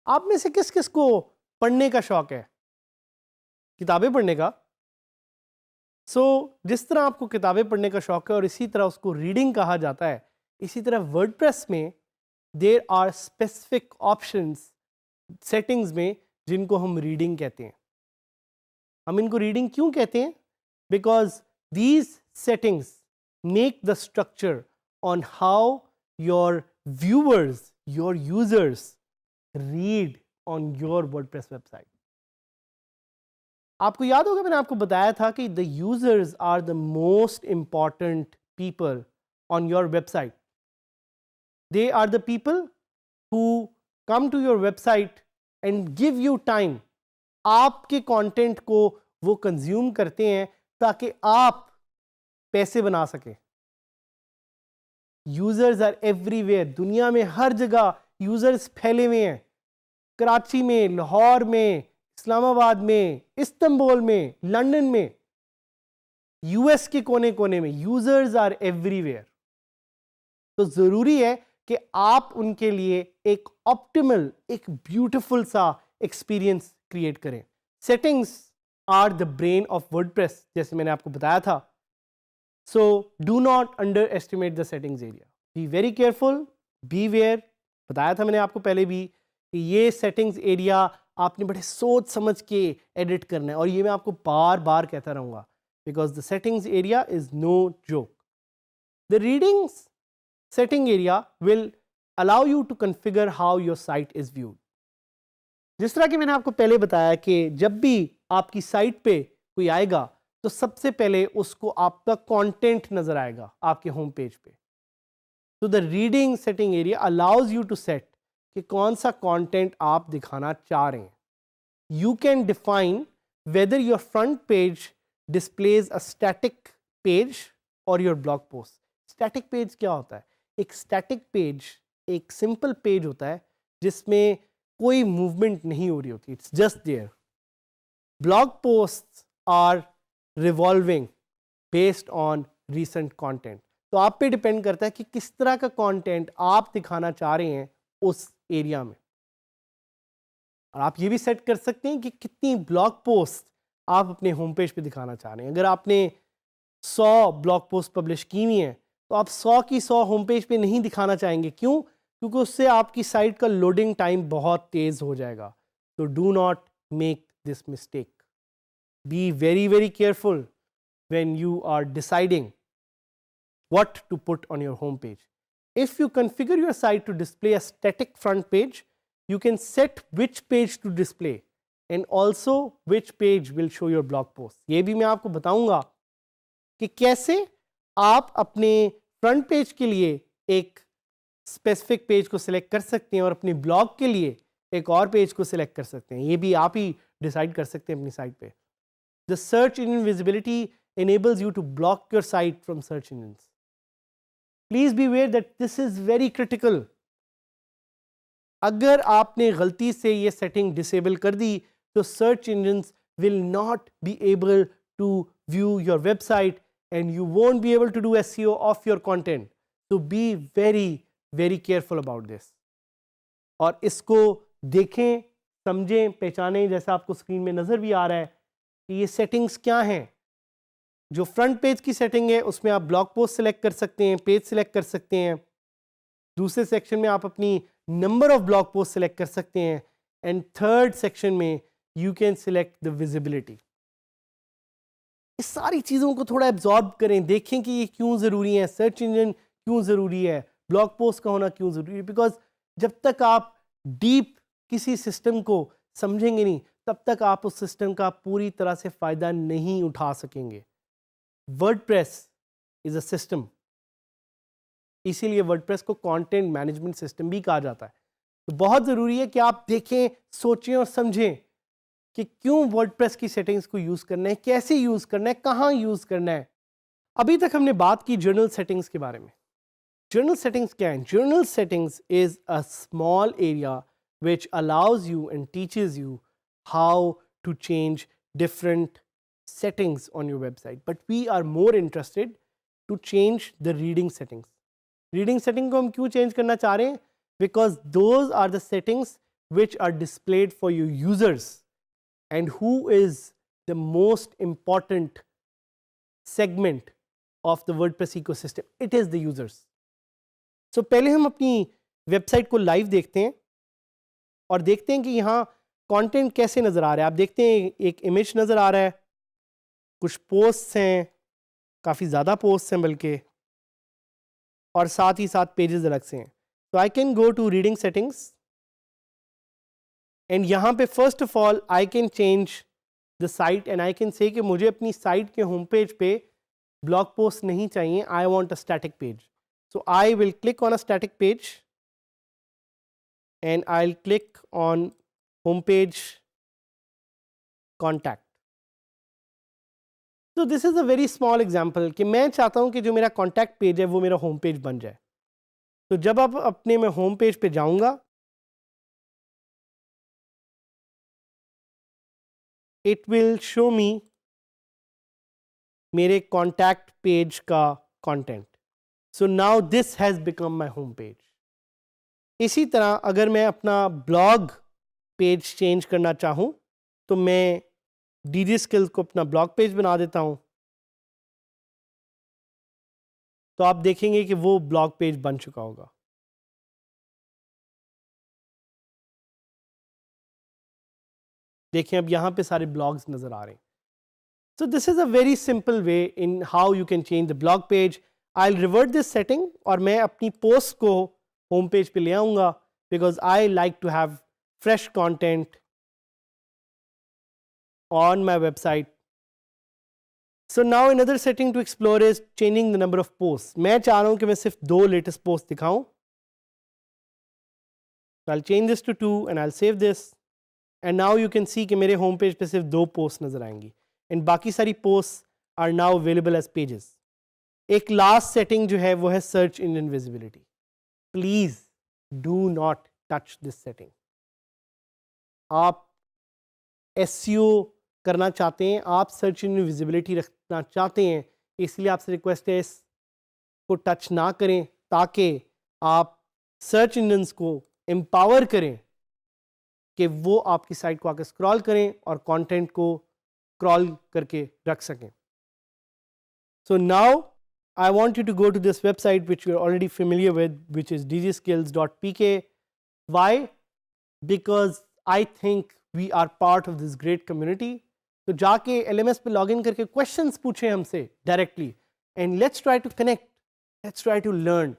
आप में से किस किस को पढ़ने का शौक है, किताबें पढ़ने का? जिस तरह आपको किताबें पढ़ने का शौक है और इसी तरह उसको रीडिंग कहा जाता है, इसी तरह वर्डप्रेस में there are specific options settings में जिनको हम रीडिंग कहते हैं। हम इनको रीडिंग क्यों कहते हैं? Because these settings make the structure on how your viewers, your users read on your WordPress website. आपको याद होगा मैंने आपको बताया था कि the users are the most important people on your website. They are the people who come to your website and give you time. आपके content को वो कंज्यूम करते हैं ताकि आप पैसे बना सकें। यूजर्स आर एवरीवेयर, दुनिया में हर जगह यूजर्स फैले हुए हैं। कराची में, लाहौर में, इस्लामाबाद में, इस्तांबुल में, लंदन में, यूएस के कोने कोने में यूजर्स आर एवरीवेयर। तो जरूरी है कि आप उनके लिए एक ऑप्टिमल, एक ब्यूटीफुल सा एक्सपीरियंस क्रिएट करें। Settings are the brain of WordPress, जैसे मैंने आपको बताया था। So do not underestimate the settings area, be very careful, beware. बताया था मैंने आपको पहले भी कि ये सेटिंग्स एरिया आपने बड़े सोच समझ के एडिट करना है, और ये मैं आपको बार बार कहता रहूँगा, because the settings area is no joke. The readings setting area will allow you to configure how your site is viewed. जिस तरह कि मैंने आपको पहले बताया कि जब भी आपकी साइट पे कोई आएगा तो सबसे पहले उसको आपका कंटेंट नजर आएगा आपके होम पेज पे। तो the reading setting area allows you to set कि कौन सा कंटेंट आप दिखाना चाह रहे हैं। You can define whether your front page displays a static page और your blog post. Static page क्या होता है? एक स्टैटिक पेज एक सिंपल पेज होता है जिसमें कोई मूवमेंट नहीं हो रही होती, it's just there. Blog post are revolving based on recent content. तो आप पे डिपेंड करता है कि किस तरह का कंटेंट आप दिखाना चाह रहे हैं उस एरिया में। और आप ये भी सेट कर सकते हैं कि कितनी ब्लॉग पोस्ट आप अपने होम पेज पे दिखाना चाह रहे हैं। अगर आपने 100 ब्लॉग पोस्ट पब्लिश की हुई हैं तो आप 100 की 100 होम पेज पे नहीं दिखाना चाहेंगे। क्यों? क्योंकि उससे आपकी साइट का लोडिंग टाइम बहुत तेज हो जाएगा। तो do not make this mistake. Be very very careful when you are deciding what to put on your home page. If you configure your site to display a static front page, you can set which page to display and also which page will show your blog post. ये भी मैं आपको बताऊंगा कि कैसे आप अपने front page के लिए एक स्पेसिफिक पेज को सिलेक्ट कर सकते हैं और अपने ब्लॉग के लिए एक और पेज को सिलेक्ट कर सकते हैं। ये भी आप ही डिसाइड कर सकते हैं अपनी साइट पे। The search engine visibility enables you to block your site from search engines. Please be aware that this is very critical. अगर आपने गलती से ये सेटिंग डिसेबल कर दी तो search engines will not be able to view your website and you won't be able to do SEO of your content. So be very very careful about this. और इसको देखें, समझें, पहचानें। जैसा आपको स्क्रीन में नज़र भी आ रहा है कि ये सेटिंग्स क्या हैं। जो फ्रंट पेज की सेटिंग है उसमें आप ब्लॉग पोस्ट सिलेक्ट कर सकते हैं, पेज सिलेक्ट कर सकते हैं। दूसरे सेक्शन में आप अपनी number of blog post select कर सकते हैं एंड थर्ड सेक्शन में you can select the visibility. इस सारी चीज़ों को थोड़ा एब्जॉर्ब करें, देखें कि ये क्यों ज़रूरी है, सर्च इंजन क्यों ज़रूरी है, ब्लॉग पोस्ट का होना क्यों ज़रूरी है। बिकॉज जब तक आप डीप किसी सिस्टम को समझेंगे नहीं तब तक आप उस सिस्टम का पूरी तरह से फ़ायदा नहीं उठा सकेंगे। वर्डप्रेस इज़ अ सिस्टम, इसीलिए वर्डप्रेस को कंटेंट मैनेजमेंट सिस्टम भी कहा जाता है। तो बहुत ज़रूरी है कि आप देखें, सोचें और समझें कि क्यों वर्डप्रेस की सेटिंग्स को यूज़ करना है, कैसे यूज़ करना है, कहाँ यूज़ करना है। अभी तक हमने बात की जर्नल सेटिंग्स के बारे में। जर्नल सेटिंग्स क्या है? Journal settings is a small area which allows you and teaches you how to change different settings on your website. But we are more interested to change the reading settings. Reading setting को हम क्यों change करना चाह रहे हैं? Because those are the settings which are displayed for your users, and who is the most important segment of the WordPress ecosystem? It is the users. So पहले हम अपनी वेबसाइट को लाइव देखते हैं और देखते हैं कि यहाँ कंटेंट कैसे नज़र आ रहा है। आप देखते हैं एक इमेज नज़र आ रहा है, कुछ पोस्ट्स हैं, काफ़ी ज़्यादा पोस्ट्स हैं बल्कि, और साथ ही साथ पेजेस अलग से हैं। तो I can go to reading settings and यहाँ पे first of all I can change the site and I can say कि मुझे अपनी साइट के होम पेज पे ब्लॉग पोस्ट नहीं चाहिए, I want a static page. So I will click on a static page and I'll click on homepage contact. So this is a very small example कि मैं चाहता हूँ कि जो मेरा contact page है वो मेरा home page बन जाए। तो जब आप अपने मैं home page पे जाऊँगा, it will show me मेरे contact page का content. So now this has become my home page. इसी तरह अगर मैं अपना ब्लॉग पेज चेंज करना चाहूँ तो मैं DG Skills को अपना ब्लॉग पेज बना देता हूँ, तो आप देखेंगे कि वो ब्लॉग पेज बन चुका होगा। देखिए अब यहाँ पे सारे ब्लॉग्स नज़र आ रहे हैं। So this is a very simple way in how you can change the blog page. I will revert this setting और मैं अपनी पोस्ट को होम पेज पे ले आऊँगा, because I like to have fresh content on my website. So now another setting to explore is changing the number of posts. मैं चाह रहा हूँ कि मैं सिर्फ 2 latest posts दिखाऊँ। So I'll change this to 2 and I'll save this. And now you can see कि मेरे home page पे सिर्फ 2 posts नज़र आएंगी and बाकी सारी posts are now available as pages. एक last setting जो है वो है search engine visibility. Please do not touch this setting. आप SEO करना चाहते हैं, आप सर्च इंजन विजिबिलिटी रखना चाहते हैं, इसलिए आपसे रिक्वेस्ट है इसको टच ना करें ताकि आप सर्च इंजन्स को एम्पावर करें कि वो आपकी साइट को आकर स्क्रॉल करें और कंटेंट को क्रॉल करके रख सकें। So now I want you to go to this website which you're already familiar with, which is dgskills.pk. Why? Because I think we are part of this great community. तो जाके LMS पे login करके questions पूछें हमसे directly and let's try to connect, let's try to learn,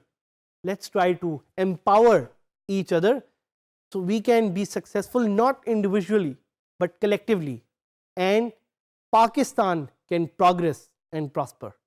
let's try to empower each other so we can be successful not individually but collectively, and Pakistan can progress and prosper.